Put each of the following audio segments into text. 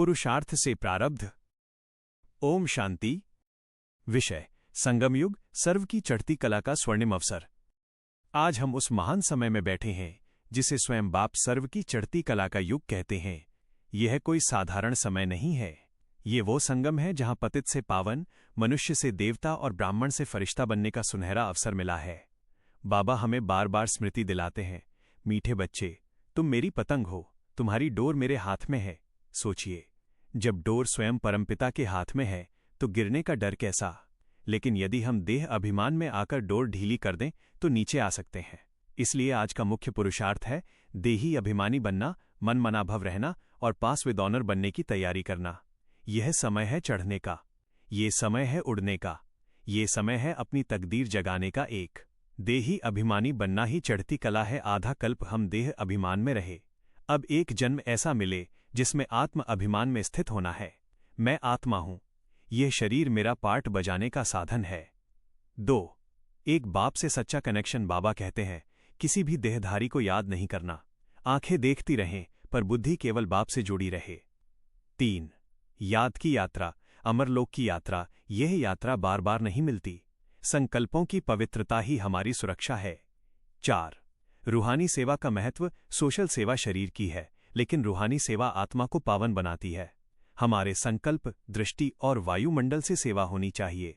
पुरुषार्थ से प्रारब्ध। ओम शांति। विषय संगम युग, सर्व की चढ़ती कला का स्वर्णिम अवसर। आज हम उस महान समय में बैठे हैं जिसे स्वयं बाप सर्व की चढ़ती कला का युग कहते हैं। यह कोई साधारण समय नहीं है। ये वो संगम है जहां पतित से पावन, मनुष्य से देवता और ब्राह्मण से फरिश्ता बनने का सुनहरा अवसर मिला है। बाबा हमें बार बार स्मृति दिलाते हैं, मीठे बच्चे, तुम मेरी पतंग हो, तुम्हारी डोर मेरे हाथ में है। सोचिए, जब डोर स्वयं परमपिता के हाथ में है तो गिरने का डर कैसा। लेकिन यदि हम देह अभिमान में आकर डोर ढीली कर दें तो नीचे आ सकते हैं। इसलिए आज का मुख्य पुरुषार्थ है देही अभिमानी बनना, मन मनाभव रहना और पास विद ऑनर बनने की तैयारी करना। यह समय है चढ़ने का, ये समय है उड़ने का, ये समय है अपनी तकदीर जगाने का। एक देही अभिमानी बनना ही चढ़ती कला है। आधा कल्प हम देह अभिमान में रहे, अब एक जन्म ऐसा मिले जिसमें आत्म अभिमान में स्थित होना है। मैं आत्मा हूं, यह शरीर मेरा पार्ट बजाने का साधन है। 2 एक बाप से सच्चा कनेक्शन। बाबा कहते हैं किसी भी देहधारी को याद नहीं करना, आंखें देखती रहें पर बुद्धि केवल बाप से जुड़ी रहे। 3 याद की यात्रा, अमरलोक की यात्रा। यह यात्रा बार बार नहीं मिलती, संकल्पों की पवित्रता ही हमारी सुरक्षा है। 4 रूहानी सेवा का महत्व। सोशल सेवा शरीर की है, लेकिन रूहानी सेवा आत्मा को पावन बनाती है। हमारे संकल्प, दृष्टि और वायुमंडल से सेवा होनी चाहिए।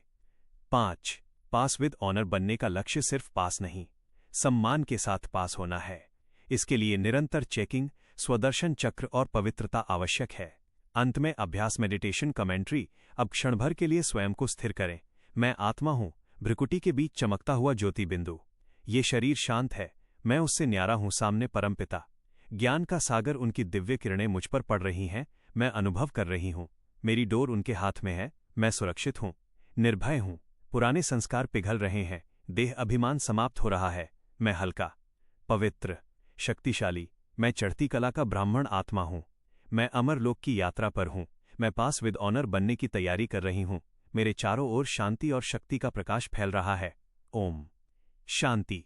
5 पास विद ऑनर बनने का लक्ष्य सिर्फ पास नहीं, सम्मान के साथ पास होना है। इसके लिए निरंतर चेकिंग, स्वदर्शन चक्र और पवित्रता आवश्यक है। अंत में अभ्यास, मेडिटेशन, कमेंट्री। अब क्षण भर के लिए स्वयं को स्थिर करें। मैं आत्मा हूं, भ्रुकुटी के बीच चमकता हुआ ज्योति बिंदु। ये शरीर शांत है, मैं उससे न्यारा हूं। सामने परमपिता, ज्ञान का सागर, उनकी दिव्य किरणें मुझ पर पड़ रही हैं। मैं अनुभव कर रही हूं, मेरी डोर उनके हाथ में है। मैं सुरक्षित हूं, निर्भय हूं। पुराने संस्कार पिघल रहे हैं, देह अभिमान समाप्त हो रहा है। मैं हल्का, पवित्र, शक्तिशाली। मैं चढ़ती कला का ब्राह्मण आत्मा हूं। मैं अमरलोक की यात्रा पर हूं। मैं पास विद ऑनर बनने की तैयारी कर रही हूं। मेरे चारों ओर शांति और शक्ति का प्रकाश फैल रहा है। ओम शांति।